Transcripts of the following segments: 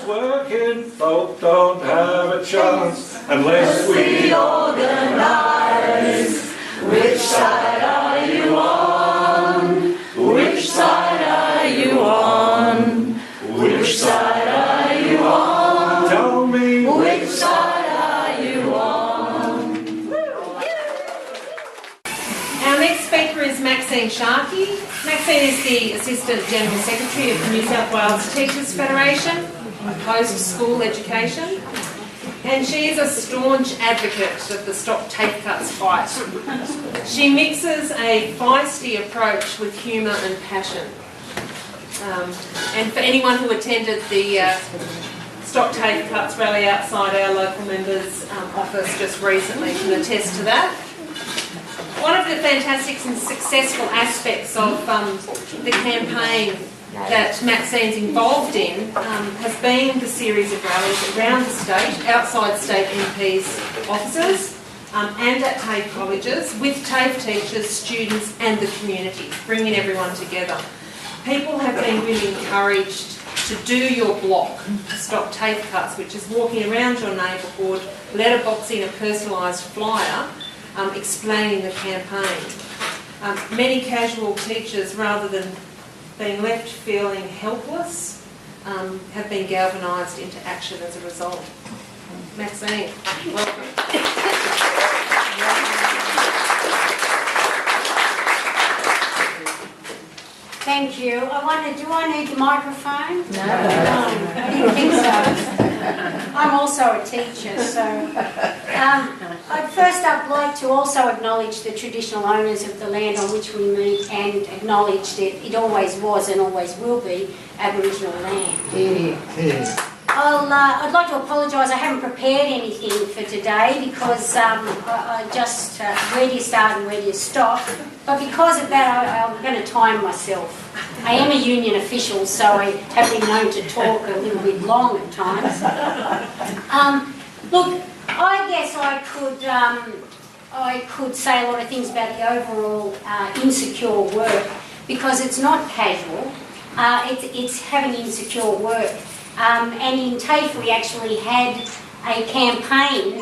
working folk don't have a chance unless we organise. Which side are you on? Which side are you on? Which side are you on? Tell me, which side are you on? Our next speaker is Maxine Sharkey. Maxine is the Assistant General Secretary of the New South Wales Teachers Federation, post-school education, and she is a staunch advocate of the Stop TAFE Cuts fight. She mixes a feisty approach with humour and passion. And for anyone who attended the Stop TAFE Cuts rally outside our local members' office just recently can attest to that. One of the fantastic and successful aspects of the campaign that Maxine's involved in has been the series of rallies around the state, outside state MPs' offices, and at TAFE colleges, with TAFE teachers, students and the community, bringing everyone together. People have been really encouraged to do your block, Stop TAFE Cuts, which is walking around your neighbourhood, letterboxing a personalised flyer, explaining the campaign. Many casual teachers, rather than being left feeling helpless, have been galvanised into action as a result. Maxine, welcome. Thank you. Do I need the microphone? No. I didn't think so. I'm also a teacher, so I'd first up like to also acknowledge the traditional owners of the land on which we meet and acknowledge that it always was and always will be Aboriginal land. I'd like to apologise, I haven't prepared anything for today because I just, where do you start and where do you stop? But because of that, I'm going to time myself. I am a union official, so I have been known to talk a little bit long at times. Look, I guess I could say a lot of things about the overall insecure work because it's not casual. It's having insecure work. And in TAFE we actually had a campaign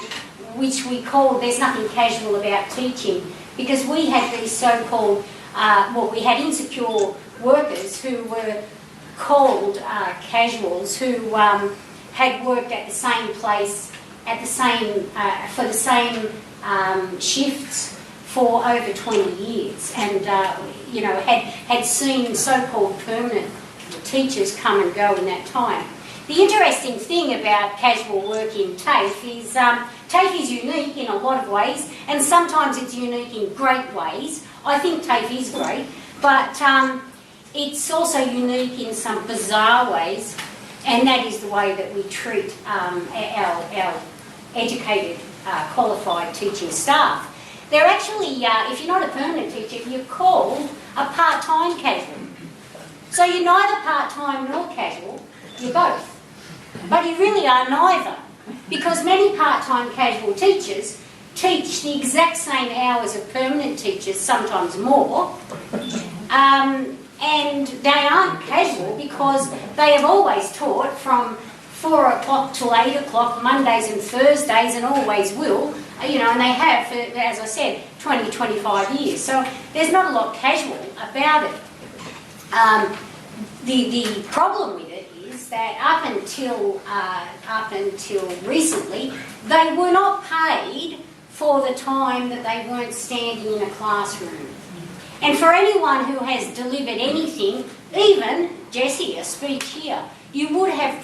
which we called There's Nothing Casual About Teaching, because we had these so-called, we had insecure workers who were called casuals who had worked at the same place, at the same, for the same shifts for over 20 years and, had seen so-called permanent teachers come and go in that time. The interesting thing about casual work in TAFE is TAFE is unique in a lot of ways, and sometimes it's unique in great ways. I think TAFE is great, but it's also unique in some bizarre ways, and that is the way that we treat our educated, qualified teaching staff. They're actually, if you're not a permanent teacher, you're called a part-time casual. So you're neither part-time nor casual, you're both. But you really are neither, because many part-time casual teachers teach the exact same hours of permanent teachers, sometimes more, and they aren't casual because they have always taught from 4 o'clock till 8 o'clock, Mondays and Thursdays, and always will, and they have for, as I said, 20, 25 years. So there's not a lot casual about it. The problem with it is that up until recently, they were not paid for the time that they weren't standing in a classroom. And for anyone who has delivered anything, even, Jessie, a speech here, you would have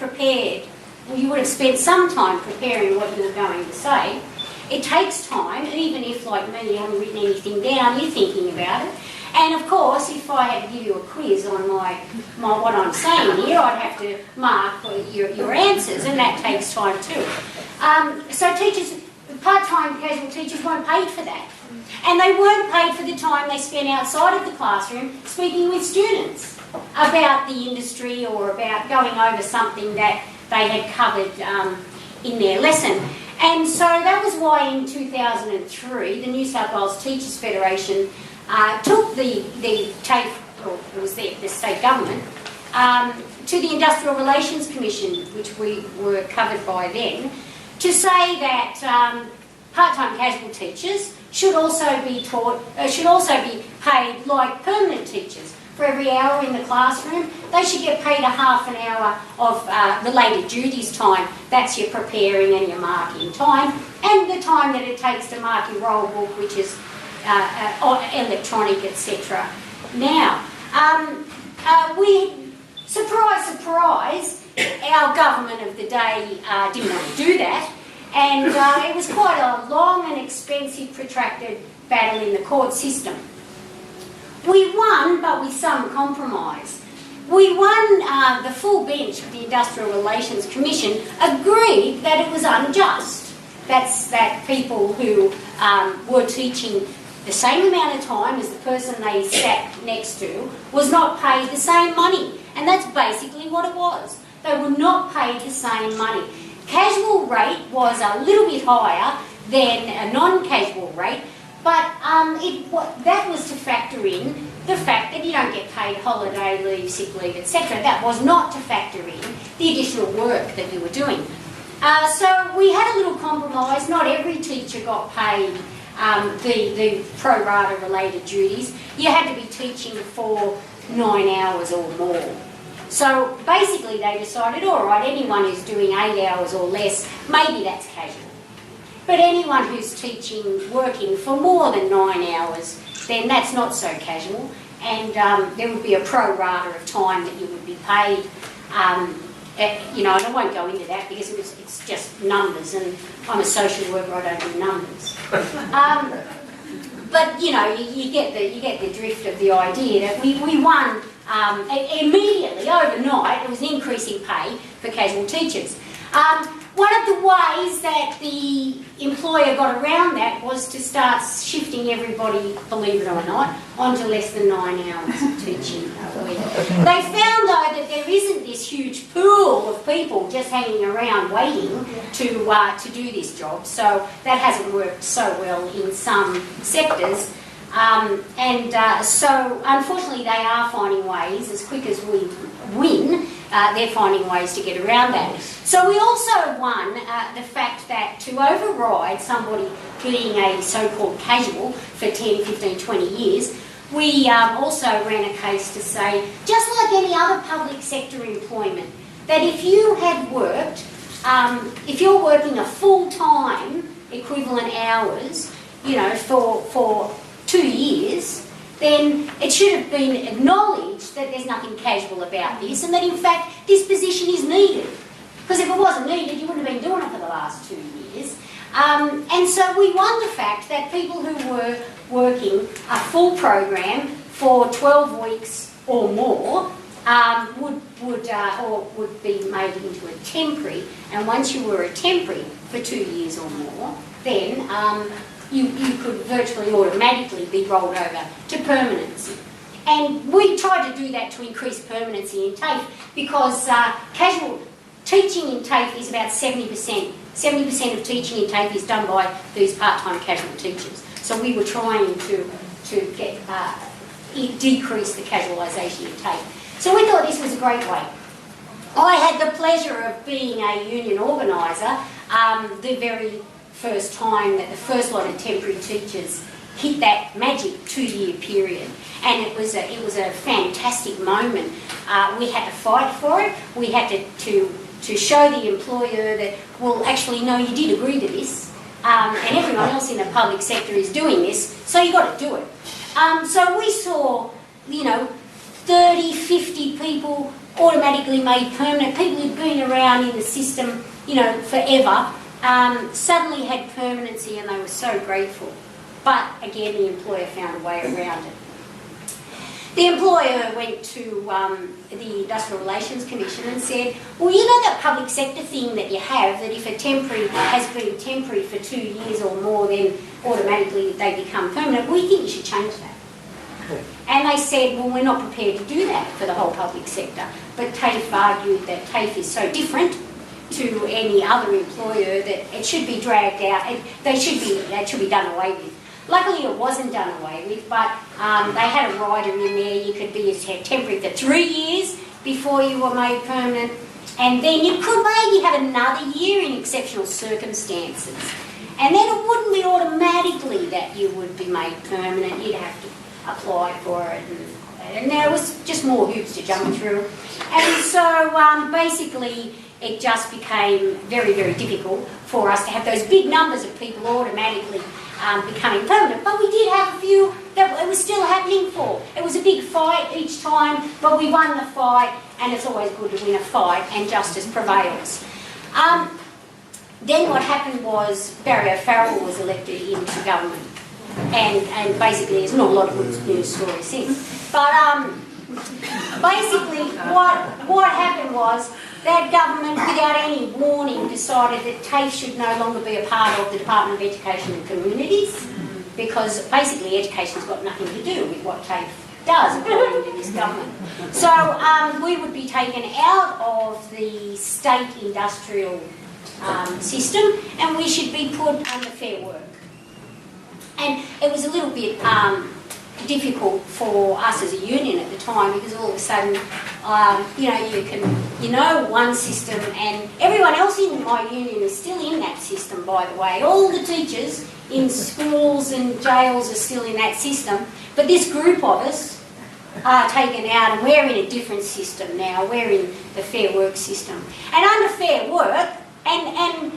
spent some time preparing what you were going to say. It takes time, even if, like me, you haven't written anything down, you're thinking about it. And of course, if I had to give you a quiz on what I'm saying here, I'd have to mark your answers, and that takes time too. So teachers, part-time casual teachers weren't paid for that. And they weren't paid for the time they spent outside of the classroom speaking with students about the industry or about going over something that they had covered in their lesson. And so that was why in 2003, the New South Wales Teachers Federation took the TAFE, or it was the state government, to the Industrial Relations Commission, which we were covered by then, to say that part-time casual teachers should also be paid like permanent teachers. For every hour in the classroom, they should get paid a half an hour of related duties time. That's your preparing and your marking time, and the time that it takes to mark your roll book, which is electronic, etc. Now, surprise, our government of the day didn't want to do that, and it was quite a long and expensive, protracted battle in the court system. We won, but with some compromise. We won. The full bench of the Industrial Relations Commission agreed that it was unjust. That's that people who were teaching the same amount of time as the person they sat next to was not paid the same money. And that's basically what it was. They were not paid the same money. Casual rate was a little bit higher than a non-casual rate, but that was to factor in the fact that you don't get paid holiday leave, sick leave, etc. That was not to factor in the additional work that you were doing. So we had a little compromise. Not every teacher got paid the pro rata related duties. You had to be teaching for 9 hours or more. So basically they decided, all right, anyone who's doing 8 hours or less, maybe that's casual. But anyone who's working for more than 9 hours, then that's not so casual. And there would be a pro rata of time that you would be paid. And I won't go into that because it's just numbers, and I'm a social worker, I don't do numbers. But you get the drift of the idea that we won immediately, overnight. It was an increase in pay for casual teachers. One of the ways that the employer got around that was to start shifting everybody, believe it or not, onto less than 9 hours of teaching a week. They found, though, that there isn't this huge pool of people just hanging around waiting to do this job, so that hasn't worked so well in some sectors. So unfortunately they are finding ways, as quick as we win, they're finding ways to get around that. So we also won the fact that to override somebody being a so-called casual for 10, 15, 20 years, we also ran a case to say, just like any other public sector employment, that if you had worked, if you're working a full-time equivalent hours, for 2 years, then it should have been acknowledged that there's nothing casual about this, and that in fact this position is needed. Because if it wasn't needed, you wouldn't have been doing it for the last 2 years. And so we won the fact that people who were working a full program for 12 weeks or more would be made into a temporary, and once you were a temporary for 2 years or more, then you could virtually automatically be rolled over to permanency. And we tried to do that to increase permanency in TAFE because casual teaching in TAFE is about 70%. 70% of teaching in TAFE is done by these part-time casual teachers. So we were trying to get decrease the casualisation in TAFE. So we thought this was a great way. I had the pleasure of being a union organiser the very first time that the first lot of temporary teachers hit that magic 2-year period, and it was a fantastic moment. We had to fight for it. We had to show the employer that, well, actually, no, you did agree to this, and everyone else in the public sector is doing this, so you've got to do it. So we saw, 30, 50 people automatically made permanent. People who'd been around in the system, forever, suddenly had permanency, and they were so grateful. But again, the employer found a way around it. The employer went to the Industrial Relations Commission and said, well, that public sector thing that you have, that if a temporary has been temporary for 2 years or more, then automatically they become permanent, we think you should change that. And they said, well, we're not prepared to do that for the whole public sector. But TAFE argued that TAFE is so different to any other employer that it should be dragged out. It should be done away with. Luckily, it wasn't done away with, but they had a rider in there. You could be temporary for 3 years, before you were made permanent, and then you could maybe have another year in exceptional circumstances. And then it wouldn't be automatically that you would be made permanent. You'd have to apply for it, and there was just more hoops to jump through. And so basically it just became very, very difficult for us to have those big numbers of people automatically becoming permanent. But we did have a few that it was still happening for. It was a big fight each time, but we won the fight, and it's always good to win a fight, and justice prevails. Then what happened was Barry O'Farrell was elected into government, and basically there's not a lot of good news stories since. But basically what happened was that government, without any warning, decided that TAFE should no longer be a part of the Department of Education and Communities, because basically education's got nothing to do with what TAFE does according to this government. So we would be taken out of the state industrial system, and we should be put under Fair Work. And it was a little bit difficult for us as a union at the time, because all of a sudden, you know one system, and everyone else in my union is still in that system, by the way. All the teachers in schools and jails are still in that system, but this group of us are taken out, and we're in a different system now. We're in the Fair Work system. And under Fair Work, and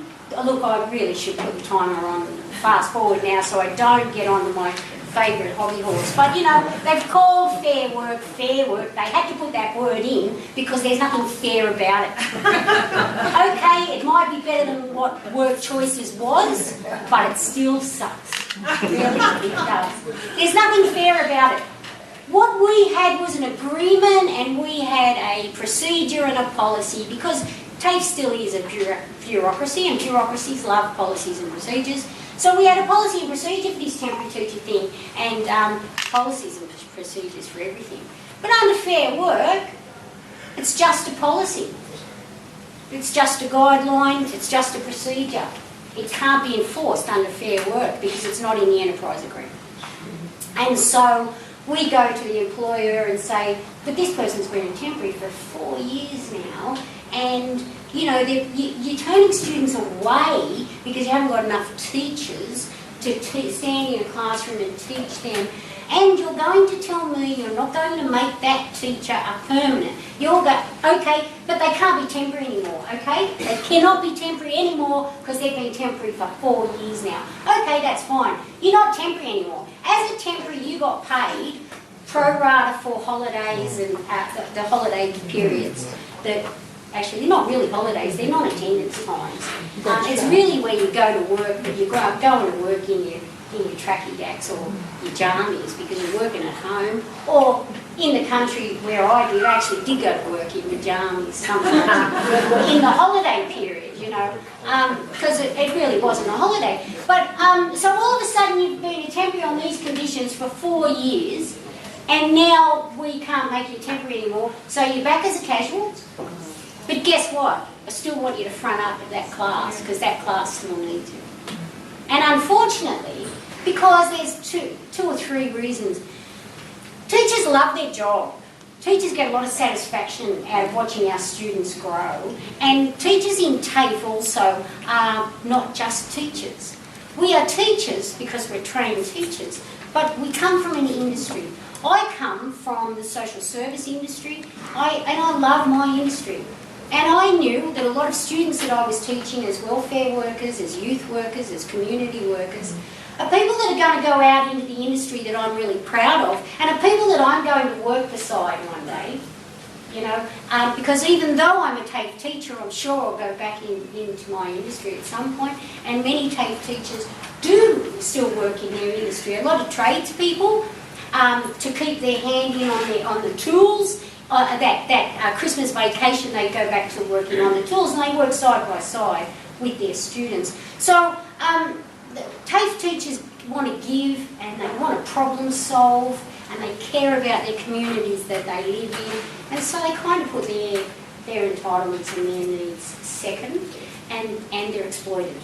look, I really should put the timer on fast forward now so I don't get onto my favourite hobby horse. But, they've called Fair Work Fair Work. They had to put that word in because there's nothing fair about it. Okay, it might be better than what Work Choices was, but it still sucks. Really, it does. There's nothing fair about it. What we had was an agreement, and we had a procedure and a policy, because TAFE still is a bureaucracy, and bureaucracies love policies and procedures. So we had a policy and procedure for this temporary teacher thing, and policies and procedures for everything. But under Fair Work, it's just a policy. It's just a guideline, it's just a procedure. It can't be enforced under Fair Work because it's not in the enterprise agreement. And so we go to the employer and say, but this person's been in temporary for 4 years now, and you're turning students away because you haven't got enough teachers to stand in a classroom and teach them, and you're going to tell me you're not going to make that teacher a permanent. You'll go, okay, but they can't be temporary anymore, okay? They cannot be temporary anymore because they've been temporary for 4 years now. Okay, that's fine. You're not temporary anymore. As a temporary, you got paid pro rata for holidays and the holiday periods that actually they're not really holidays, they're non-attendance times. It's really where you go to work, but you go to work in your tracky dacks or your jammies because you're working at home, or in the country where I did, I actually did go to work in my jammies sometimes in the holiday period, because it really wasn't a holiday. But so all of a sudden you've been a temporary on these conditions for 4 years, and now we can't make you temporary anymore, so you're back as a casual. But guess what? I still want you to front up at that class because that class still needs you. And unfortunately, because there's two or three reasons, teachers love their job. Teachers get a lot of satisfaction out of watching our students grow. And teachers in TAFE also are not just teachers. We are teachers because we're trained teachers, but we come from an industry. I come from the social service industry, and I love my industry. And I knew that a lot of students that I was teaching as welfare workers, as youth workers, as community workers, are people that are going to go out into the industry that I'm really proud of, and are people that I'm going to work beside one day. Because even though I'm a TAFE teacher, I'm sure I'll go back into my industry at some point, and many TAFE teachers do still work in their industry. A lot of tradespeople to keep their hand in on the tools. That Christmas vacation, they go back to working on the tools, and they work side by side with their students. So TAFE teachers want to give, and they want to problem solve, and they care about their communities that they live in, and so they kind of put their entitlements and their needs second, and they're exploited.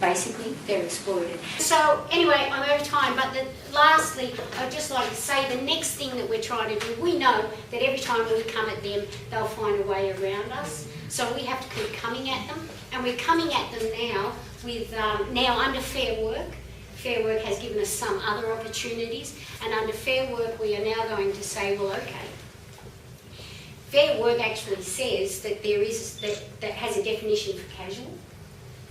basically, they're exploited. So anyway, I'm over time, but lastly, I'd just like to say the next thing that we're trying to do, we know that every time we come at them, they'll find a way around us. So we have to keep coming at them, and we're coming at them now with, now under Fair Work. Fair Work has given us some other opportunities, and under Fair Work we are now going to say, well, okay, Fair Work actually says that there is, that has a definition for casual.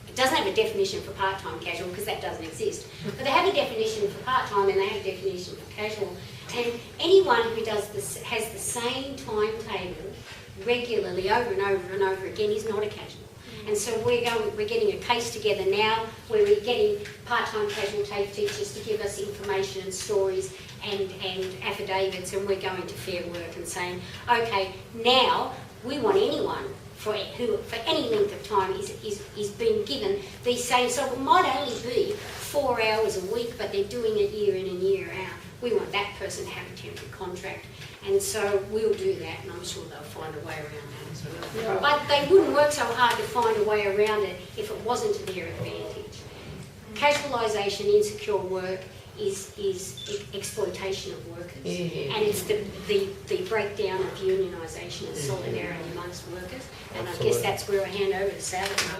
It doesn't have a definition for part-time casual because that doesn't exist. But they have a definition for part-time and they have a definition for casual. And anyone who does this, has the same timetable regularly over and over and over again is not a casual. And so we're getting a case together now where we're getting part-time casual TAFE teachers to give us information and stories and affidavits, and we're going to Fair Work and saying, okay, now we want anyone for any length of time is being given these same, so it might only be 4 hours a week, but they're doing it year in and year out. We want that person to have a temporary contract, and so we'll do that, and I'm sure they'll find a way around that as well. Yeah. But they wouldn't work so hard to find a way around it if it wasn't to their advantage. Casualisation, insecure work is exploitation of workers, and it's the breakdown of unionisation and solidarity amongst workers, and I guess that's where I hand over to Sally.